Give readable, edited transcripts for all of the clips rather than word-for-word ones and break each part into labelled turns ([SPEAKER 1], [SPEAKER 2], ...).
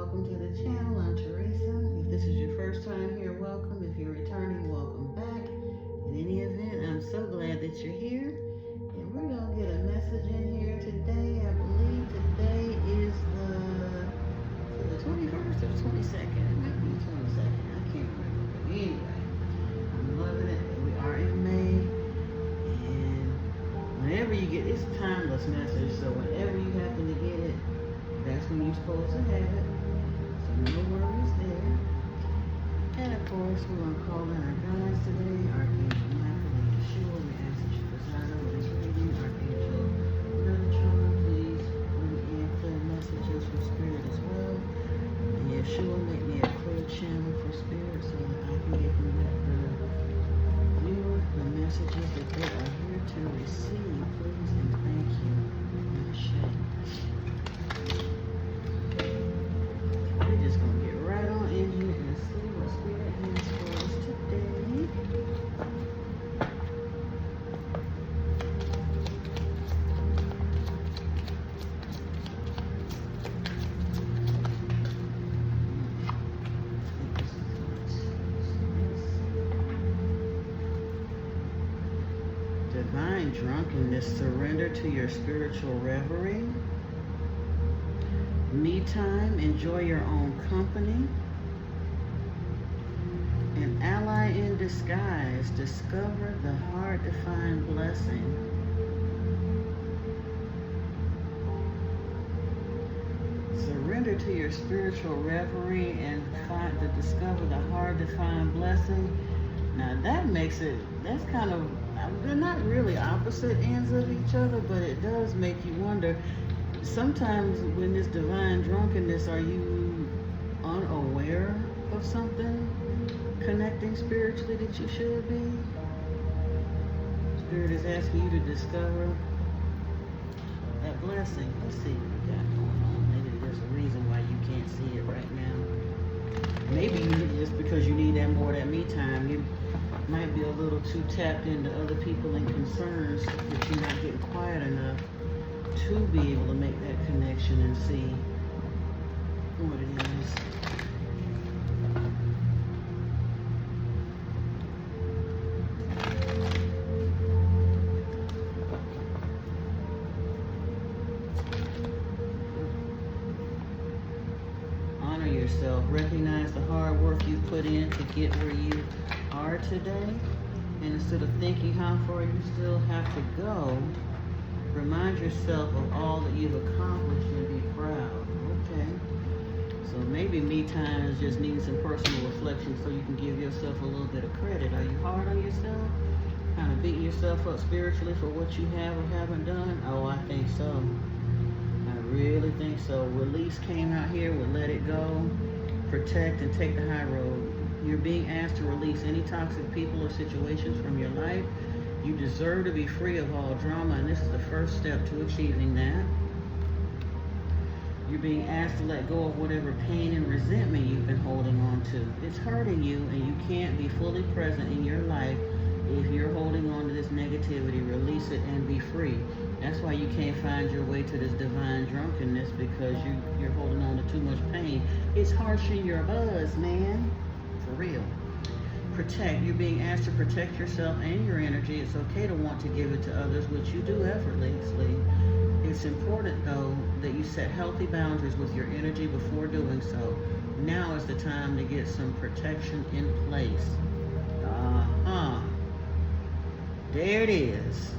[SPEAKER 1] welcome to the channel. I'm Teresa. If this is your first time here, welcome. If you're returning, welcome back. In any event, I'm so glad that you're here. And we're going to get a message in here today. I believe today is the 21st or 22nd. It might be the 22nd. I can't remember. But anyway, I'm loving it. We are in May. And whenever you get, it's a timeless message. So whenever you happen to get it, that's when you're supposed to have it. So no worries there. And of course, we're going to call in our guides today. Archangel Michael and Yeshua. We ask that you preside over this reading. Archangel Metatron, please bring in clear messages from Spirit as well. And Yeshua, make me a clear channel for Spirit so that I can give them the viewer the messages that they are here to receive. Please and thank you. We're just going to get right on in here and see what Spirit has for us today. Divine drunkenness, surrender to your spiritual reverie. Me time, enjoy your own company. An ally in disguise, discover the hard-to-find blessing. Surrender to your spiritual reverie and discover the hard-to-find blessing. Now that makes it, that's kind of, they're not really opposite ends of each other, but it does make you wonder. Sometimes when this divine drunkenness, are you unaware of something connecting spiritually that you should be? Spirit is asking you to discover that blessing. Let's see what we got going on. Maybe there's a reason why you can't see it right now. Maybe it's because you need that more, that me time. You might be a little too tapped into other people and concerns that you're not getting quiet enough to be able to make that connection and see what it is. Honor yourself. Recognize the hard work you put in to get where you are today. And instead of thinking how far you still have to go, remind yourself of all that you've accomplished and be proud. Okay. So maybe me time is just needing some personal reflection so you can give yourself a little bit of credit. Are you hard on yourself? Kind of beating yourself up spiritually for what you have or haven't done? Oh, I think so. I really think so. Release came out here with let it go, protect, and take the high road. You're being asked to release any toxic people or situations from your life. You deserve to be free of all drama, and this is the first step to achieving that. You're being asked to let go of whatever pain and resentment you've been holding on to. It's hurting you, and you can't be fully present in your life if you're holding on to this negativity. Release it and be free. That's why you can't find your way to this divine drunkenness, because you're holding on to too much pain. It's harshing your buzz, man. For real. Protect. You're being asked to protect yourself and your energy. It's okay to want to give it to others, which you do effortlessly. It's important, though, that you set healthy boundaries with your energy before doing so. Now is the time to get some protection in place. There it is.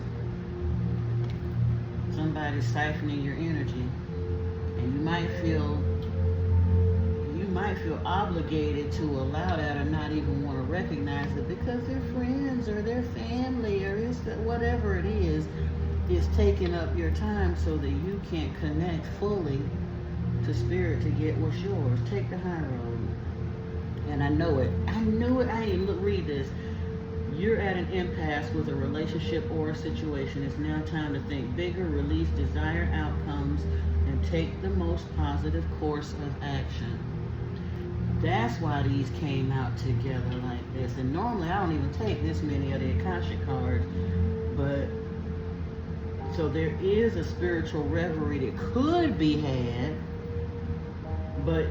[SPEAKER 1] Somebody's siphoning your energy, and you might feel obligated to allow that, or not even want to recognize it because their friends or their family or whatever it is taking up your time so that you can't connect fully to Spirit to get what's yours. Take the high road. And I know it. I didn't read this. You're at an impasse with a relationship or a situation. It's now time to think bigger, release desired outcomes, and take the most positive course of action. That's why these came out together like this. And normally I don't even take this many of the Akashic cards, but so there is a spiritual reverie that could be had but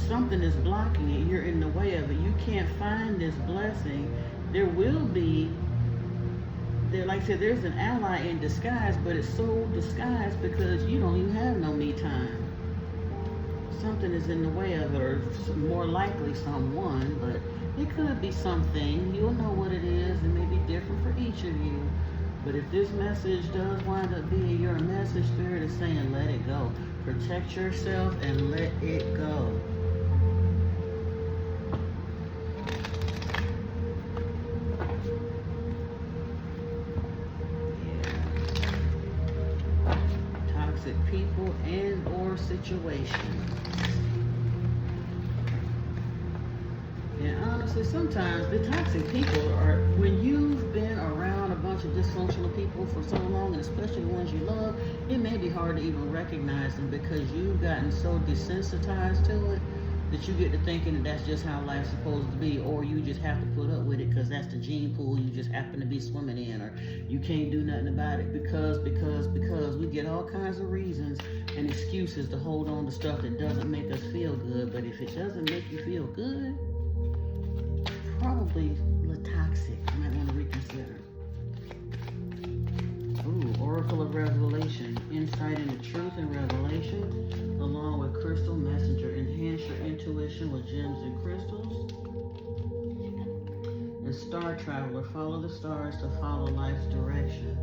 [SPEAKER 1] something is blocking it. You're in the way of it. You can't find this blessing. There will be there, like I said, there's an ally in disguise, but it's so disguised because you don't even have no me time. Something is in the way of it, or more likely someone, but it could be something. You'll know what it is. It may be different for each of you. But if this message does wind up being your message, Spirit is saying, let it go. Protect yourself and let it go. Toxic people and or situations. And honestly, sometimes the toxic people are, when you've been around a bunch of dysfunctional people for so long, and especially the ones you love, it may be hard to even recognize them because you've gotten so desensitized to it that you get to thinking that that's just how life's supposed to be, or you just have to put up with it because that's the gene pool you just happen to be swimming in, or you can't do nothing about it because we get all kinds of reasons and excuses to hold on to stuff that doesn't make us feel good. But if it doesn't make you feel good, probably a little toxic. You might want to reconsider. Ooh, Oracle of Revelation. Insight into truth and revelation, along with Crystal Messenger. Enhance your intuition with gems and crystals. And Star Traveler. Follow the stars to follow life's direction.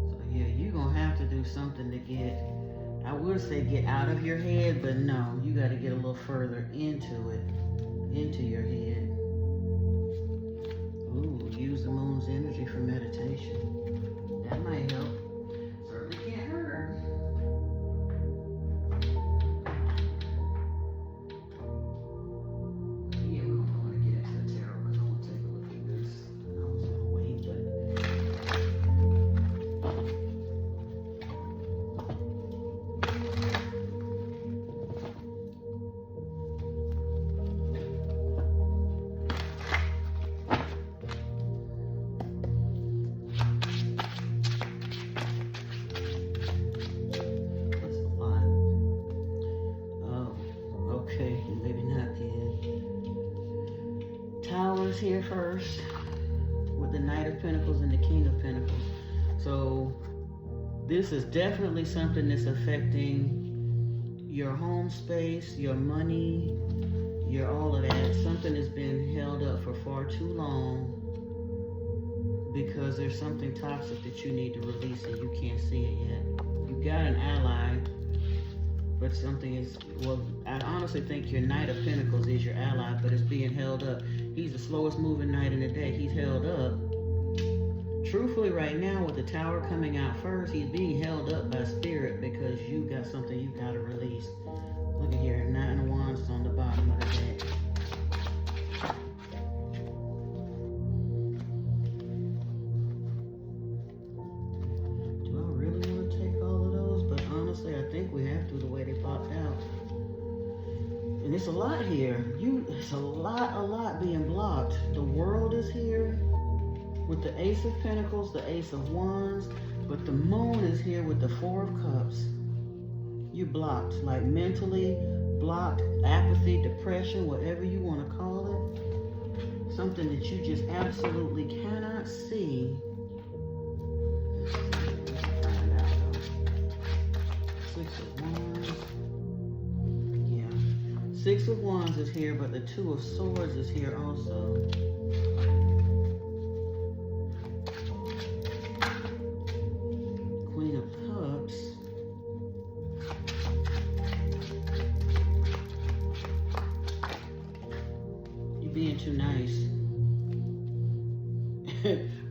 [SPEAKER 1] So yeah, you're going to have to do something to get, I would say get out of your head, but no, you got to get a little further into it, into your head. Ooh, use the moon's energy for meditation. That might help. Certainly can't hurt. Yeah, we don't want to get into the tarot because I want to take a look at this. I was going to wait, here first with the Knight of Pentacles and the King of Pentacles. So this is definitely something that's affecting your home space, your money, your all of that. Something that's been held up for far too long because there's something toxic that you need to release and you can't see it yet. You got an ally, but something is, well, I honestly think your Knight of Pentacles is your ally, but it's being held up. He's the slowest moving knight in the deck. He's held up. Truthfully, right now, with the Tower coming out first, he's being held up by Spirit because you got something you got to release. Look at here, 9 of Wands is on the bottom of the deck. Do I really want to take all of those? But honestly, I think we have to, the way they popped out. And it's a lot here. It's a lot being blocked. The World is here with the Ace of Pentacles, the Ace of Wands, but the Moon is here with the Four of Cups. You blocked, like mentally blocked, apathy, depression, whatever you want to call it. Something that you just absolutely cannot see. Find out though. 6 of Wands. Six of Wands is here, but the Two of Swords is here also. Queen of Cups. You're being too nice.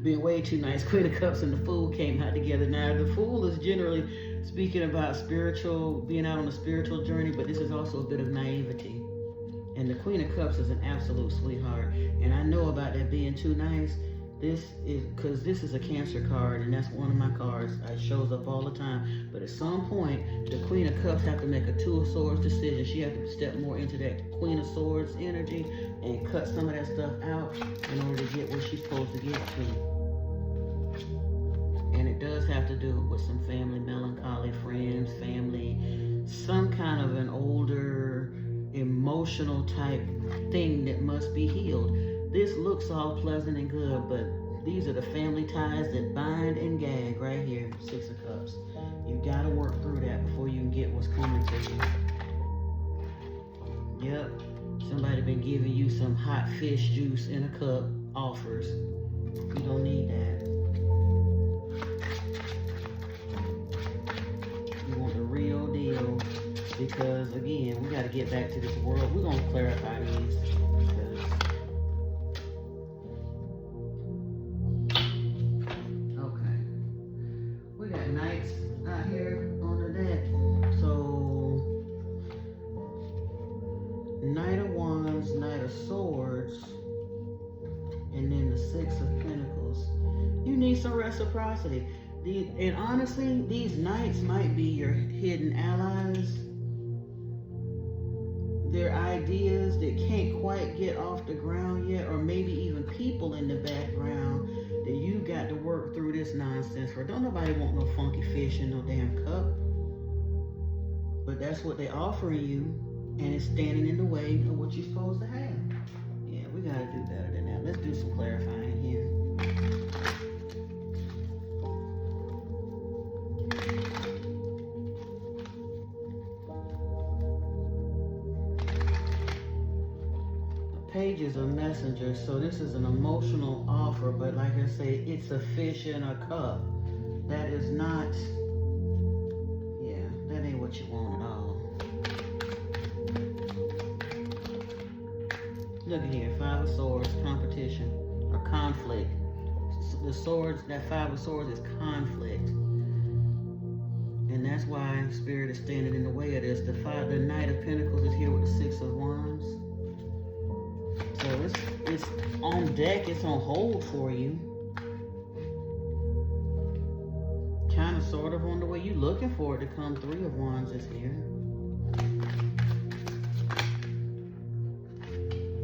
[SPEAKER 1] Being way too nice. Queen of Cups and the Fool came out together. Now, the Fool is generally speaking about spiritual, being out on a spiritual journey, but this is also a bit of naivety. And the Queen of Cups is an absolute sweetheart. And I know about that being too nice. This is because this is a Cancer card, and that's one of my cards. It shows up all the time. But at some point, the Queen of Cups have to make a Two of Swords decision. She has to step more into that Queen of Swords energy and cut some of that stuff out in order to get where she's supposed to get to. And and it does have to do with some family melancholy, friends, family, some kind of an older emotional type thing that must be healed. This looks all pleasant and good, but these are the family ties that bind and gag right here. Six of Cups. You gotta work through that before you can get what's coming to you. Yep. Somebody been giving you some hot fish juice in a cup offers. You don't need that. You want the real deal, because again, we got to get back to this world. We're going to clarify these. Okay. We got knights out here on the deck. So, Knight of Wands, Knight of Swords, and then the Six of Pentacles. You need some reciprocity. And honestly, these knights might be your hidden allies. They're ideas that can't quite get off the ground yet, or maybe even people in the background that you got to work through this nonsense for. Don't nobody want no funky fish in no damn cup. But that's what they're offering you, and it's standing in the way of what you're supposed to have. Yeah, we got to do better than that. Let's do some clarifying here. Page is a messenger, so this is an emotional offer, but like I say, it's a fish in a cup. That is not, yeah, that ain't what you want at all. Look at here, Five of Swords, competition, or conflict. The swords, that Five of Swords is conflict. And that's why Spirit is standing in the way of this. The Knight of Pentacles is here with the Six of Wands. So it's on deck, it's on hold for you. Kind of, sort of on the way. You looking for it to come. Three of Wands is here.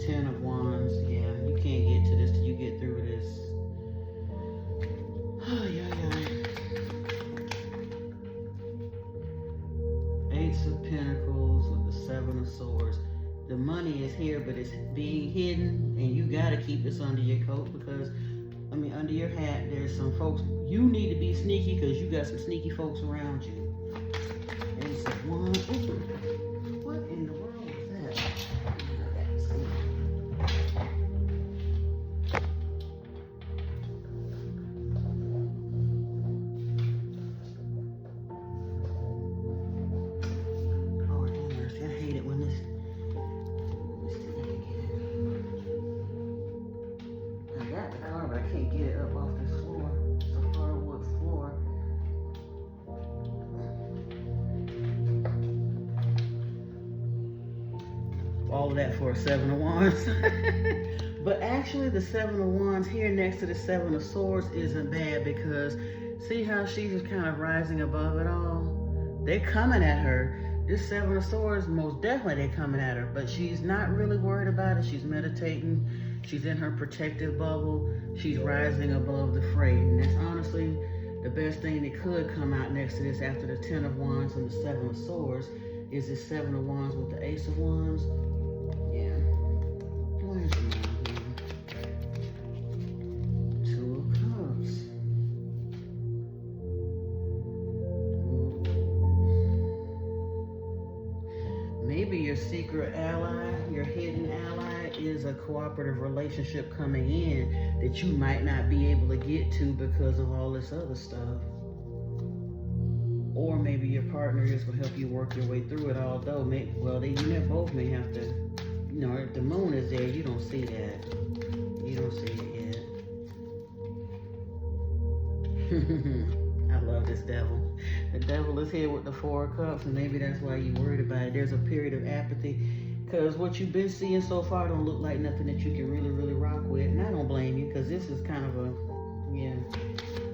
[SPEAKER 1] Ten of Wands, yeah. You can't get to this till you get through this. Oh, yeah. Ace of Pentacles with the Seven of Swords. The money is here, but it's being hidden, and you got to keep this under your coat because, I mean, under your hat, there's some folks. You need to be sneaky because you got some sneaky folks around you. Ace of Wands. What in the world is that? Oh, mercy. I hate it when this. I can't get it up off this floor. It's a hardwood floor. All of that for a Seven of Wands. But actually the Seven of Wands here next to the Seven of Swords isn't bad, because see how she's just kind of rising above it all? They're coming at her. This Seven of Swords, most definitely they're coming at her, but she's not really worried about it. She's meditating. She's in her protective bubble. She's rising above the fray. And that's honestly the best thing that could come out next to this after the Ten of Wands and the Seven of Swords is this Seven of Wands with the Ace of Wands. Yeah. Where's the man here? Two of Cups. Ooh. Maybe your secret ally, your hidden ally, is a cooperative relationship coming in that you might not be able to get to because of all this other stuff. Or maybe your partner is going to help you work your way through it, although, you both may have to, if the moon is there, you don't see that. You don't see it yet. I love this devil. The devil is here with the Four of Cups, and maybe that's why you're worried about it. There's a period of apathy. Because what you've been seeing so far don't look like nothing that you can really, really rock with. And I don't blame you, because this is kind of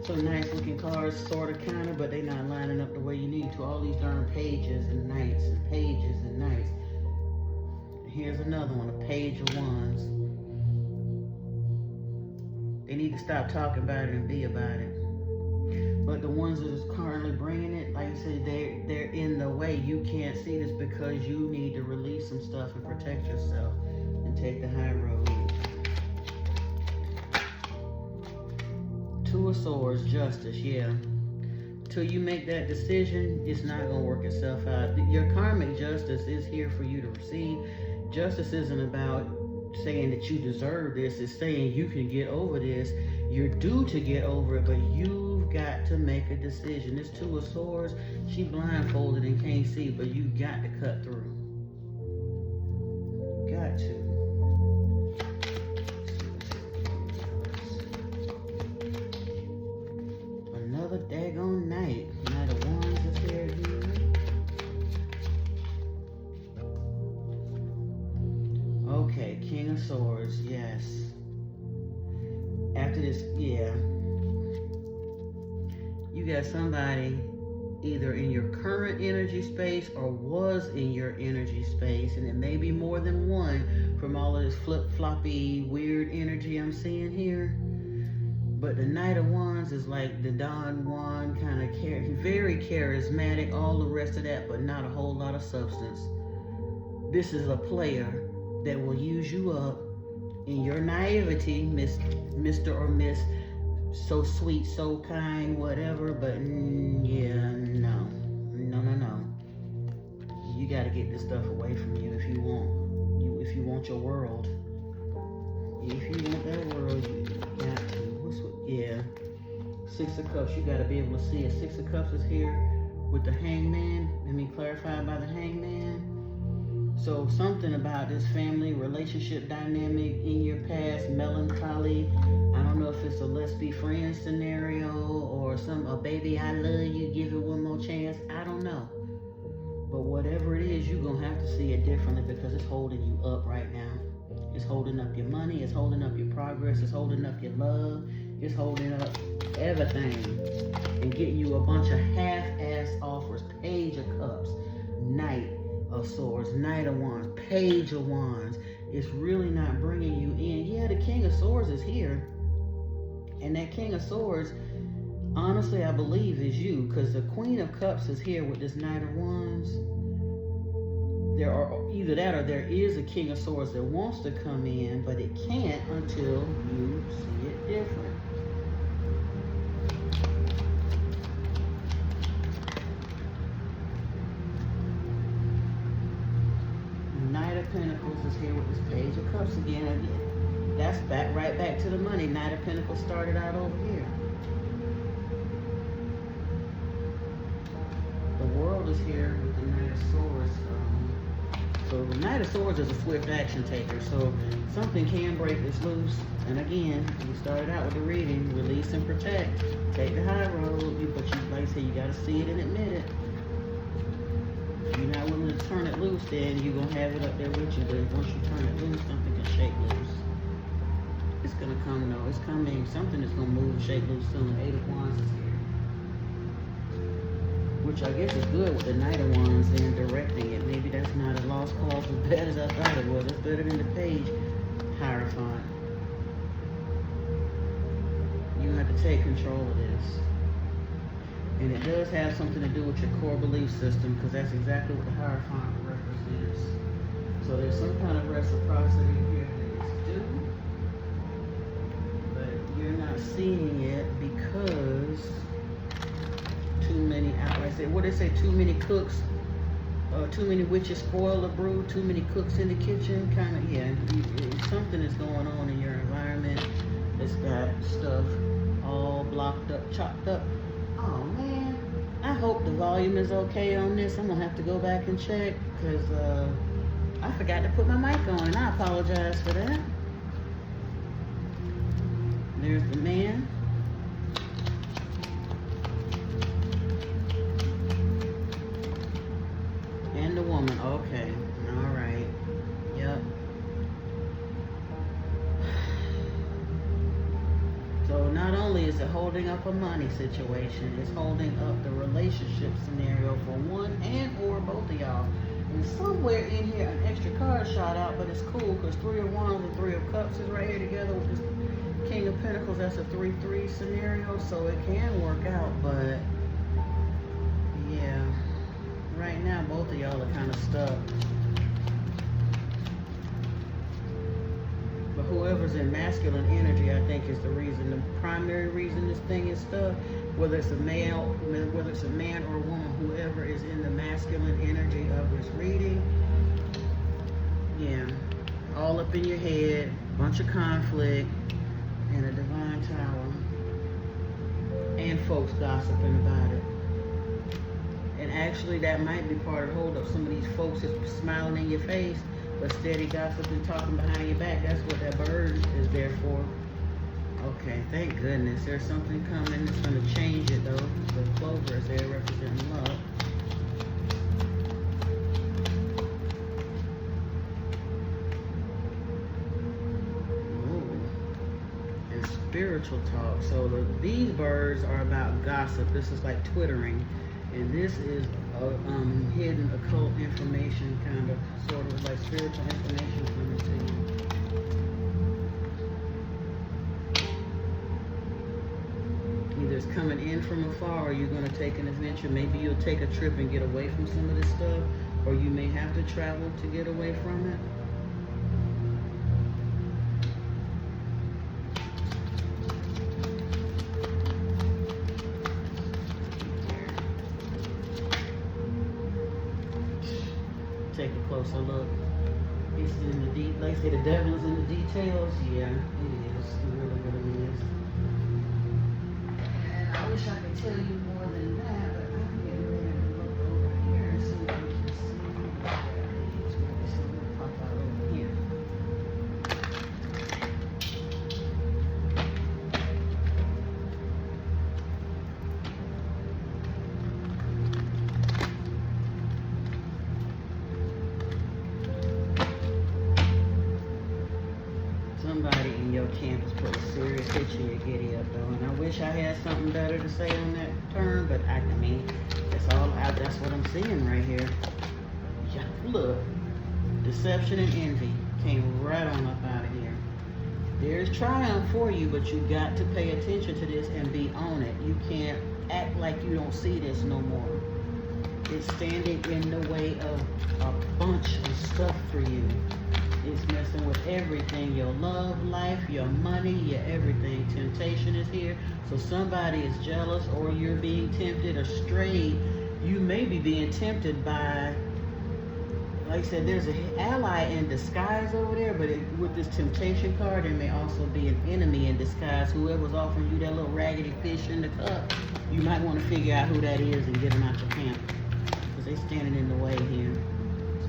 [SPEAKER 1] some nice looking cards, sort of, kind of, but they're not lining up the way you need to. All these darn pages and knights and pages and knights. Here's another one, a Page of Wands. They need to stop talking about it and be about it. But the ones that is currently bringing it, like you said, they're in the way. You can't see this because you need to release some stuff and protect yourself and take the high road. Two of Swords, Justice, yeah. Till you make that decision, it's not going to work itself out. Your karmic justice is here for you to receive. Justice isn't about saying that you deserve this. It's saying you can get over this. You're due to get over it, but you've got to make a decision. This Two of Swords, she blindfolded and can't see, but you got to cut through. Got to. Another daggone night. Knight of Wands is here again. Okay, King of Swords, yes. After this, yeah. You got somebody either in your current energy space or was in your energy space, and it may be more than one from all of this flip-floppy, weird energy I'm seeing here. But the Knight of Wands is like the Don Juan kind of very charismatic, all the rest of that, but not a whole lot of substance. This is a player that will use you up in your naivety, Mr. or Miss, so sweet, so kind, whatever, but yeah, no. You got to get this stuff away from you if you want your world. If you want that world, you got to. Yeah. Six of Cups, you got to be able to see it. Six of Cups is here with the Hangman. Let me clarify by the Hangman. So something about this family relationship dynamic in your past, melancholy. I don't know if it's a let's be friends scenario or a baby I love you, give it one more chance. I don't know. But whatever it is, you're going to have to see it differently because it's holding you up right now. It's holding up your money. It's holding up your progress. It's holding up your love. It's holding up everything and getting you a bunch of half-ass offers. Page of Cups, Knight of Swords, Knight of Wands, Page of Wands. It's really not bringing you in. Yeah, the King of Swords is here. And that King of Swords, honestly, I believe is you, because the Queen of Cups is here with this Knight of Wands. There are either that or there is a King of Swords that wants to come in, but it can't until you see it different. Knight of Pentacles is here with this Page of Cups again. That's right back to the money. Knight of Pentacles started out over here. The World is here with the Knight of Swords. So the Knight of Swords is a swift action taker. So something can break this loose. And again, we started out with the reading, release and protect. Take the high road. But like I said, you got to see it and admit it. If you're not willing to turn it loose, then you're going to have it up there with you. But once you turn it loose, something can shake loose. It's going to come, though. It's coming. Something is going to move and shake loose soon. Eight of Wands is here. Which I guess is good with the Knight of Wands and directing it. Maybe that's not a lost cause as bad as I thought it was. It's better than the Page Hierophant. You have to take control of this. And it does have something to do with your core belief system, because that's exactly what the Hierophant represents. So there's some kind of reciprocity here that is due, but you're not seeing it because too many outlets. What they say, too many cooks, too many witches spoil the brood, too many cooks in the kitchen, kind of, yeah. Something is going on in your environment. It's got stuff all blocked up, chopped up. Oh man, I hope the volume is okay on this. I'm gonna have to go back and check because I forgot to put my mic on, and I apologize for that. There's the man. And the woman. Okay, all right. Yep. So not only is it holding up a money situation, it's holding up the relationship scenario for one and or both of y'all. And somewhere in here, an extra card shot out, but it's cool because Three of Wands and Three of Cups is right here together with this King of Pentacles, that's a 3-3 scenario, so it can work out, but yeah, right now both of y'all are kind of stuck. But whoever's in masculine energy, I think, is the reason, the primary reason this thing is stuck. Whether it's a male, whether it's a man or a woman, whoever is in the masculine energy of this reading, yeah, all up in your head, bunch of conflict, and a divine tower, and folks gossiping about it. And actually, that might be part of the hold up. Some of these folks is smiling in your face, but steady gossiping, talking behind your back. That's what that bird is there for. Okay, thank goodness. There's something coming that's going to change it, though. The clover is there representing love. Ooh. And spiritual talk. So these birds are about gossip. This is like twittering. And this is hidden occult information, kind of, sort of like spiritual information coming to you. Either it's coming in from afar, or you're going to take an adventure. Maybe you'll take a trip and get away from some of this stuff, or you may have to travel to get away from it. Take a closer look. It's in the deep. Like I say, the devil is in the details. Yeah, it is. It really, really is. And I wish I could tell you more than that, but I'm getting ready to look over here and see if we can see what that is. Maybe something will pop out over here. Somebody in your camp has put a serious hitch in your giddy up, though, and I wish I had something better to say on that term, but I mean, that's all out. That's what I'm seeing right here. Yeah, look, deception and envy came right on up out of here. There's triumph for you, but you got to pay attention to this and be on it. You can't act like you don't see this no more. It's standing in the way of a bunch of stuff for you. It's messing with everything, your love life, your money, your everything. Temptation is here. So somebody is jealous, or you're being tempted or strayed. You may be being tempted by, like I said, there's an ally in disguise over there, but with this temptation card, there may also be an enemy in disguise. Whoever's offering you that little raggedy fish in the cup, you might want to figure out who that is and get them out your camp, because they're standing in the way here.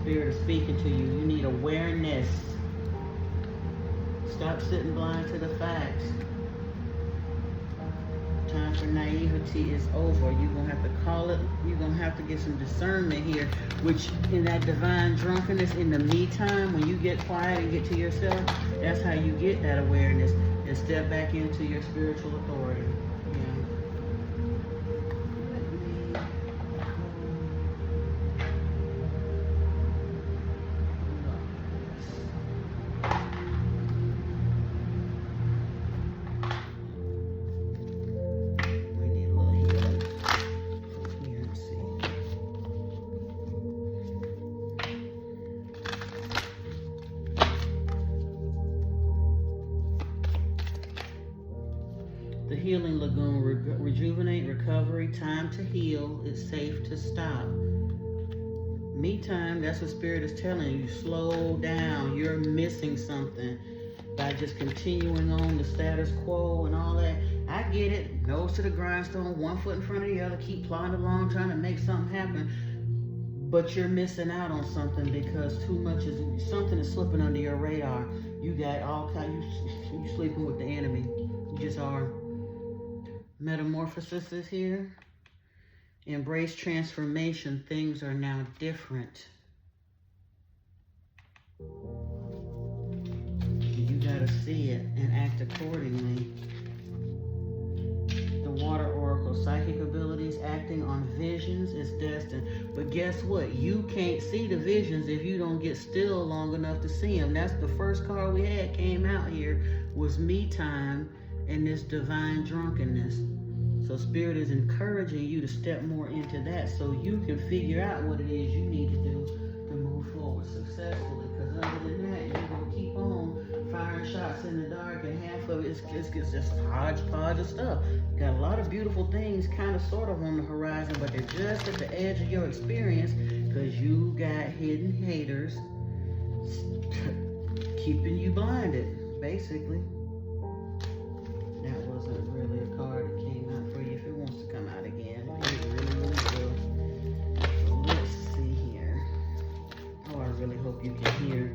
[SPEAKER 1] Spirit is speaking to you. You need awareness. Stop sitting blind to the facts. Time for naivety is over. You're going to have to call it. You're going to have to get some discernment here, which in that divine drunkenness, in the me time, when you get quiet and get to yourself, that's how you get that awareness and step back into your spiritual authority. The healing lagoon, rejuvenate, recovery, time to heal, it's safe to stop. Me time, that's what Spirit is telling you. Slow down. You're missing something by just continuing on the status quo and all that. I get it. Nose to the grindstone, one foot in front of the other, keep plodding along, trying to make something happen. But you're missing out on something because something is slipping under your radar. You got all kinds, you sleeping with the enemy. You just are. Metamorphosis is here. Embrace transformation. Things are now different. You gotta see it and act accordingly. The water oracle, psychic abilities, acting on visions is destined. But guess what? You can't see the visions if you don't get still long enough to see them. That's the first card we had came out here was me time and this divine drunkenness. So Spirit is encouraging you to step more into that so you can figure out what it is you need to do to move forward successfully. Because other than that, you're going to keep on firing shots in the dark, and half of it is just hodgepodge of stuff. You got a lot of beautiful things kind of sort of on the horizon, but they're just at the edge of your experience because you got hidden haters keeping you blinded, basically. That wasn't really a card that came out for you. If it wants to come out again, it really will. So let's see here. Oh, I really hope you can hear.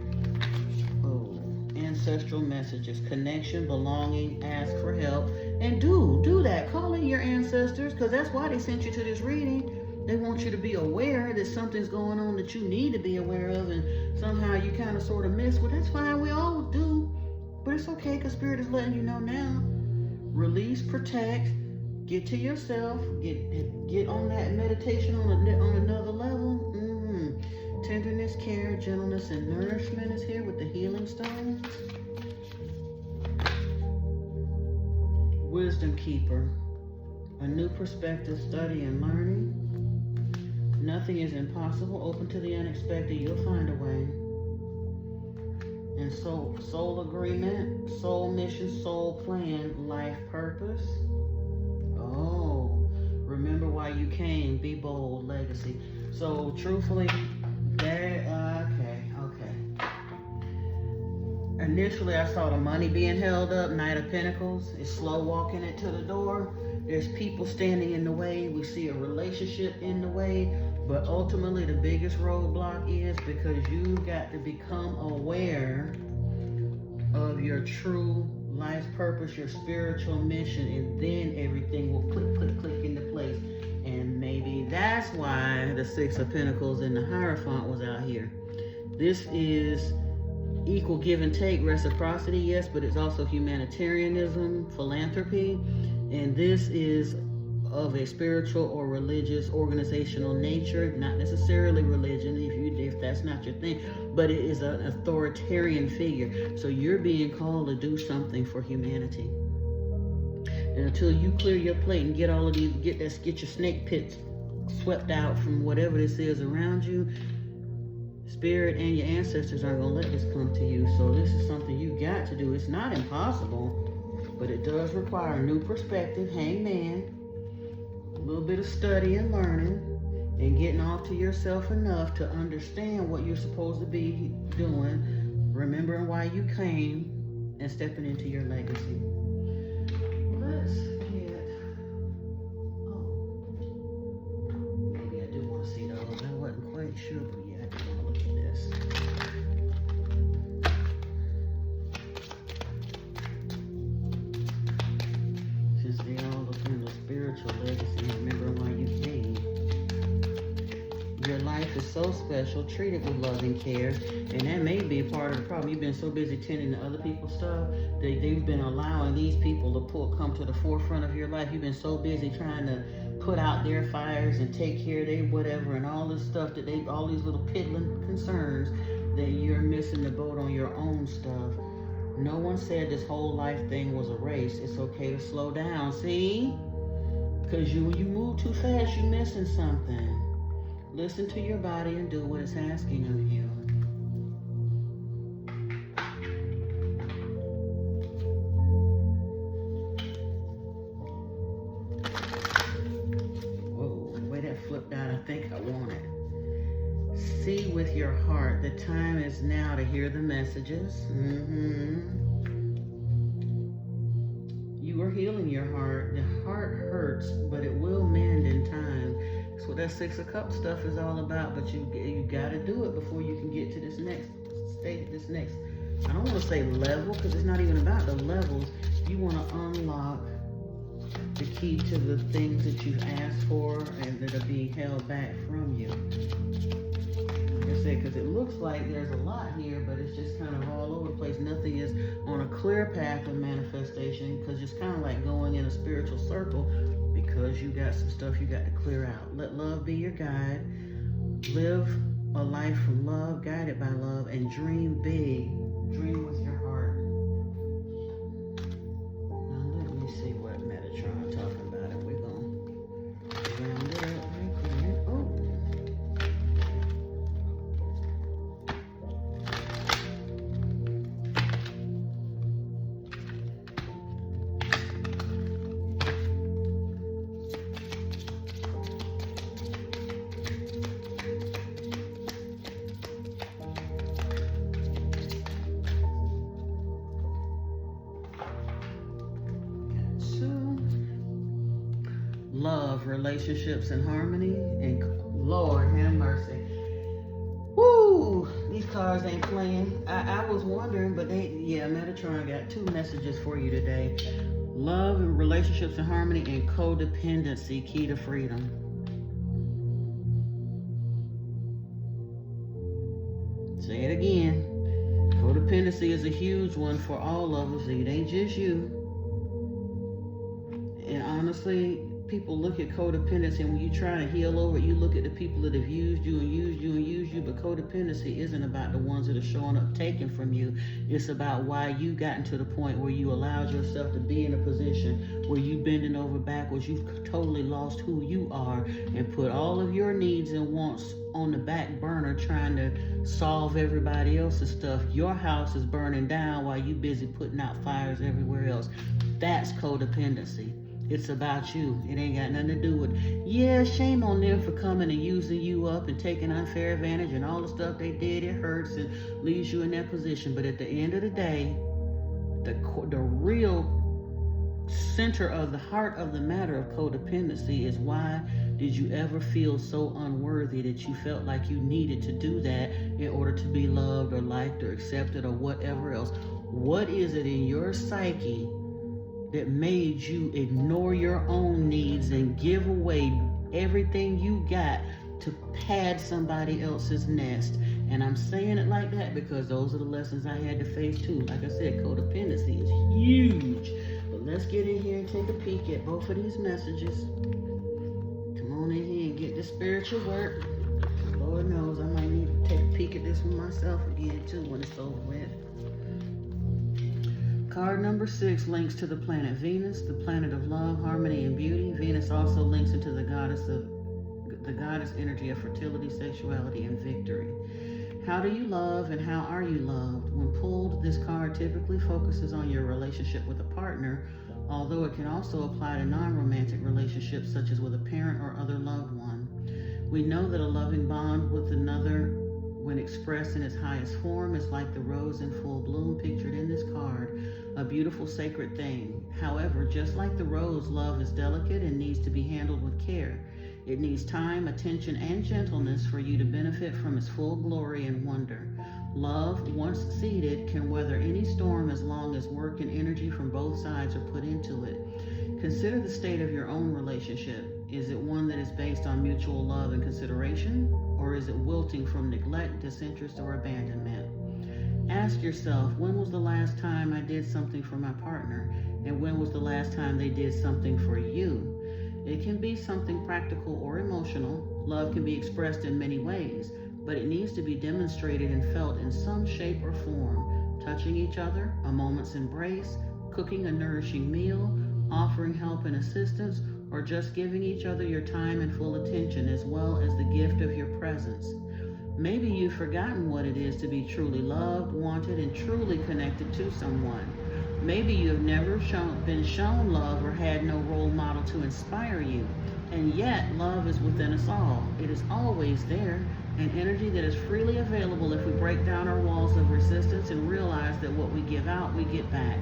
[SPEAKER 1] Oh, ancestral messages, connection, belonging, ask for help, and do that. Call in your ancestors, because that's why they sent you to this reading. They want you to be aware that something's going on that you need to be aware of, and somehow you kind of sort of miss. Well, that's fine. We all do. But it's okay, because Spirit is letting you know now. Release, protect, get to yourself, get on that meditation on another level. Tenderness, care, gentleness, and nourishment is here with the healing stone. Wisdom keeper, a new perspective, study and learning. Nothing is impossible. Open to the unexpected. You'll find a way. And soul agreement, soul mission, soul plan, life purpose. Oh, remember why you came. Be bold, legacy. So truthfully, okay. Initially, I saw the money being held up, Knight of Pentacles. It's slow walking it to the door. There's people standing in the way. We see a relationship in the way. But ultimately, the biggest roadblock is because you've got to become aware of your true life purpose, your spiritual mission, and then everything will click into place. And maybe that's why the Six of Pentacles and the Hierophant was out here. This is equal give and take, reciprocity, yes, but it's also humanitarianism, philanthropy, and this is of a spiritual or religious organizational nature, not necessarily religion if that's not your thing, but it is an authoritarian figure. So you're being called to do something for humanity. And until you clear your plate and get all of these, get your snake pits swept out from whatever this is around you, Spirit and your ancestors aren't going to let this come to you. So this is something you got to do. It's not impossible, but it does require a new perspective, hangman, a little bit of study and learning, and getting off to yourself enough to understand what you're supposed to be doing, remembering why you came, and stepping into your legacy. Let's get, maybe I do want to see those. I wasn't quite sure, but yeah, I do want to look at this. Since they all look in the spiritual legacy, remember why you came. Your life is so special. Treat it with love and care. And that may be a part of the problem. You've been so busy tending to other people's stuff that they've been allowing these people to come to the forefront of your life. You've been so busy trying to put out their fires and take care of their whatever and all this stuff all these little piddling concerns, that you're missing the boat on your own stuff. No one said this whole life thing was a race. It's okay to slow down, see? Because when you move too fast, you're missing something. Listen to your body and do what it's asking of you. Whoa, the way that flipped out, I think I want it. See with your heart. The time is now to hear the messages. You are healing your heart. The heart hurts, but it will mend in time. That's what that Six of Cups stuff is all about. But you got to do it before you can get to this next state, this next, I don't want to say level, because it's not even about the levels. You want to unlock the key to the things that you've asked for and that are being held back from you. Like I said, because it looks looks like there's a lot here, but it's just kind of all over the place. Nothing is on a clear path of manifestation, because it's kind of like going in a spiritual circle, because you got some stuff you got to clear out. Let love be your guide. Live a life from love, guided by love, and dream big. Dream with your heart. Now let me see what Metatron talking about, and we're gonna round it up right there. Oh. Love, relationships, and harmony, and Lord have mercy. Woo! These cards ain't playing. I was wondering, but Metatron got 2 messages for you today. Love, and relationships, and harmony, and codependency, key to freedom. Say it again. Codependency is a huge one for all of us. It ain't just you. And honestly, people look at codependency, and when you try to heal over it, you look at the people that have used you and used you and used you, but codependency isn't about the ones that are showing up taking from you. It's about why you gotten to the point where you allowed yourself to be in a position where you bending over backwards. You've totally lost who you are and put all of your needs and wants on the back burner, trying to solve everybody else's stuff. Your house is burning down while you busy putting out fires everywhere else. That's codependency. It's about you. It ain't got nothing to do with, shame on them for coming and using you up and taking unfair advantage and all the stuff they did. It hurts and leaves you in that position. But at the end of the day, the real center of the heart of the matter of codependency is, why did you ever feel so unworthy that you felt like you needed to do that in order to be loved or liked or accepted or whatever else? What is it in your psyche that made you ignore your own needs and give away everything you got to pad somebody else's nest? And I'm saying it like that because those are the lessons I had to face too. Like I said, codependency is huge. But let's get in here and take a peek at both of these messages. Come on in here and get the spiritual work. Lord knows I might need to take a peek at this one myself again too when it's over with. Card number 6 links to the planet Venus, the planet of love, harmony, and beauty. Venus also links into the goddess energy of fertility, sexuality, and victory. How do you love, and how are you loved? When pulled, this card typically focuses on your relationship with a partner, although it can also apply to non-romantic relationships such as with a parent or other loved one. We know that a loving bond with another, when expressed in its highest form, is like the rose in full bloom pictured in this card, a beautiful sacred thing. However, just like the rose, love is delicate and needs to be handled with care. It needs time, attention, and gentleness for you to benefit from its full glory and wonder. Love, once seeded, can weather any storm as long as work and energy from both sides are put into it. Consider the state of your own relationship. Is it one that is based on mutual love and consideration, or is it wilting from neglect, disinterest, or abandonment? Ask yourself, when was the last time I did something for my partner, and when was the last time they did something for you? It can be something practical or emotional. Love can be expressed in many ways, but it needs to be demonstrated and felt in some shape or form. Touching each other, a moment's embrace, cooking a nourishing meal, offering help and assistance, or just giving each other your time and full attention, as well as the gift of your presence. Maybe you've forgotten what it is to be truly loved, wanted, and truly connected to someone. Maybe you have never been shown love or had no role model to inspire you. And yet, love is within us all. It is always there, an energy that is freely available if we break down our walls of resistance and realize that what we give out, we get back.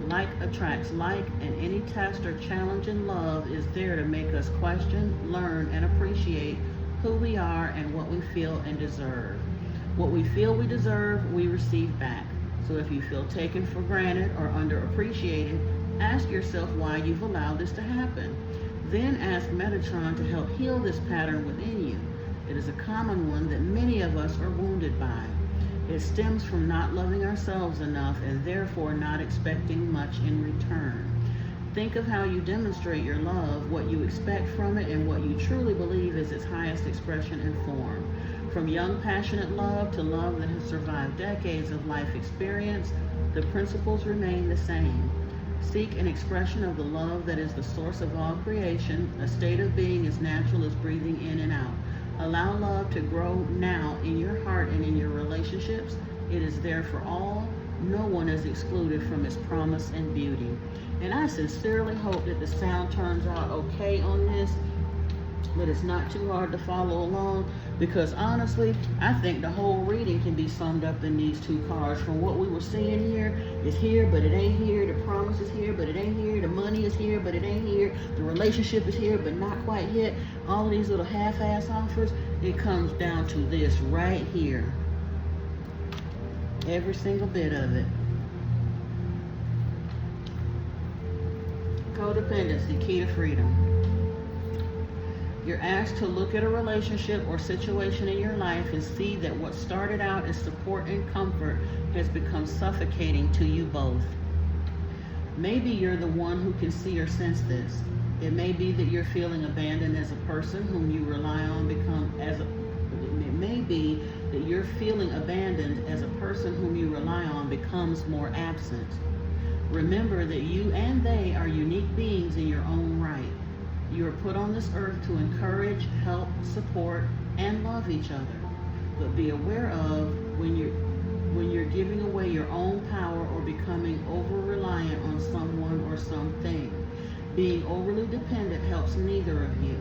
[SPEAKER 1] Like attracts like, and any test or challenge in love is there to make us question, learn, and appreciate who we are and what we feel and deserve. What we feel we deserve, we receive back. So if you feel taken for granted or underappreciated, ask yourself why you've allowed this to happen. Then ask Metatron to help heal this pattern within you. It is a common one that many of us are wounded surrounded by. It stems from not loving ourselves enough and therefore not expecting much in return. Think of how you demonstrate your love, what you expect from it, and what you truly believe is its highest expression and form. From young, passionate love to love that has survived decades of life experience, the principles remain the same. Seek an expression of the love that is the source of all creation, a state of being as natural as breathing in and out. Allow love to grow now in your heart and in your relationships. It is there for all. No one is excluded from its promise and beauty. And I sincerely hope that the sound turns out okay on this, but it's not too hard to follow along, because honestly, I think the whole reading can be summed up in these two cards. From what we were seeing here, it's here, but it ain't here. The promise is here, but it ain't here. The money is here, but it ain't here. The relationship is here, but not quite yet. All of these little half-ass offers, it comes down to this right here. Every single bit of it. Codependency, key to freedom. You're asked to look at a relationship or situation in your life and see that what started out as support and comfort has become suffocating to you both. Maybe you're the one who can see or sense this. It may be that you're feeling abandoned as a person whom you rely on it may be that you're feeling abandoned as a person whom you rely on becomes more absent. Remember that you and they are unique beings in your own right. You are put on this earth to encourage, help, support, and love each other. But be aware of when you're giving away your own power or becoming over-reliant on someone or something. Being overly dependent helps neither of you.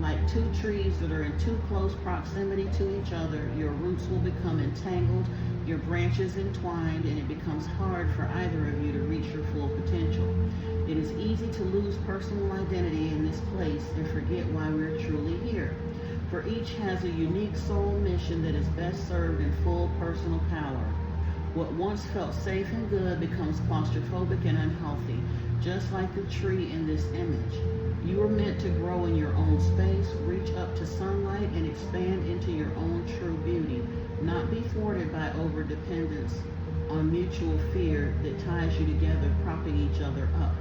[SPEAKER 1] Like two trees that are in too close proximity to each other, your roots will become entangled, your branches entwined, and it becomes hard for either of you to reach your full potential. It is easy to lose personal identity in this place and forget why we're truly here. For each has a unique soul mission that is best served in full personal power. What once felt safe and good becomes claustrophobic and unhealthy, just like the tree in this image. You are meant to grow in your own space, reach up to sunlight, and expand into your own true beauty, not be thwarted by overdependence on mutual fear that ties you together, propping each other up.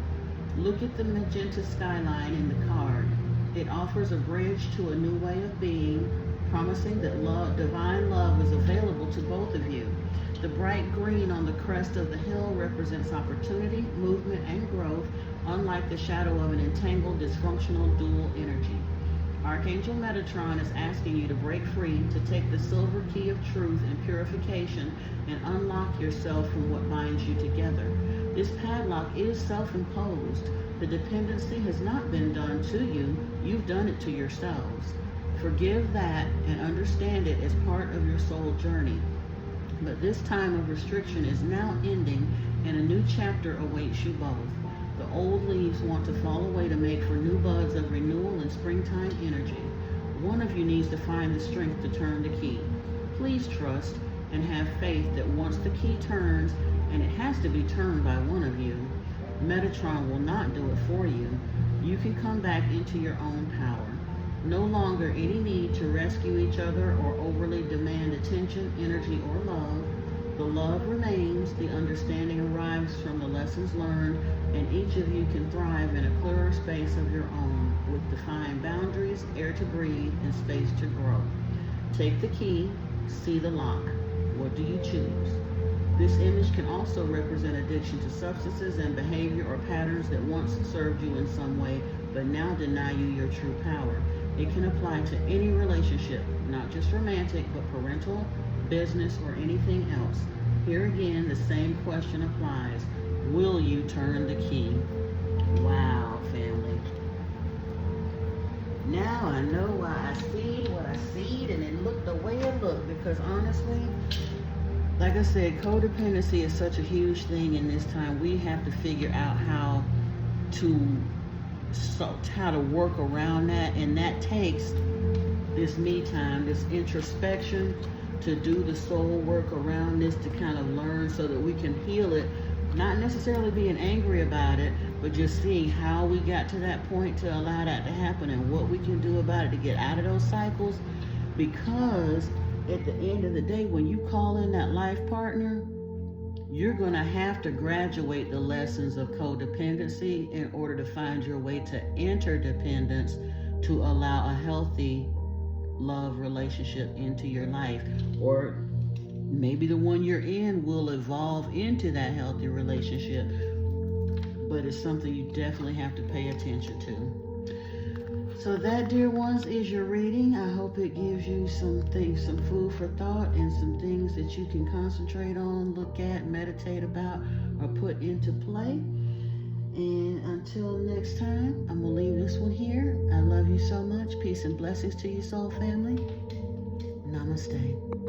[SPEAKER 1] Look at the magenta skyline in the card. It offers a bridge to a new way of being, promising that divine love is available to both of you. The bright green on the crest of the hill represents opportunity, movement, and growth, unlike the shadow of an entangled, dysfunctional dual energy. Archangel Metatron is asking you to break free, to take the silver key of truth and purification and unlock yourself from what binds you together. This padlock is self-imposed. The dependency has not been done to you. You've done it to yourselves. Forgive that and understand it as part of your soul journey. But this time of restriction is now ending, and a new chapter awaits you both. The old leaves want to fall away to make for new buds of renewal and springtime energy. One of you needs to find the strength to turn the key. Please trust and have faith that once the key turns, and it has to be turned by one of you, Metatron will not do it for you. You can come back into your own power. No longer any need to rescue each other or overly demand attention, energy, or love. The love remains, the understanding arrives from the lessons learned, and each of you can thrive in a clearer space of your own, with defined boundaries, air to breathe, and space to grow. Take the key, see the lock. What do you choose? This image can also represent addiction to substances and behavior or patterns that once served you in some way, but now deny you your true power. It can apply to any relationship, not just romantic, but parental, business, or anything else. Here again, the same question applies. Will you turn the key? Wow, family. Now I know why I see what I see, and it looked the way it looked, because honestly, like I said, codependency is such a huge thing in this time. We have to figure out how to work around that, and that takes this me time, this introspection, to do the soul work around this, to kind of learn so that we can heal it, not necessarily being angry about it, but just seeing how we got to that point to allow that to happen and what we can do about it to get out of those cycles. Because at the end of the day, when you call in that life partner, you're going to have to graduate the lessons of codependency in order to find your way to interdependence to allow a healthy love relationship into your life. Or maybe the one you're in will evolve into that healthy relationship, but it's something you definitely have to pay attention to. So that, dear ones, is your reading. I hope it gives you some things, some food for thought, and some things that you can concentrate on, look at, meditate about, or put into play. And until next time, I'm going to leave this one here. I love you so much. Peace and blessings to you, soul family. Namaste.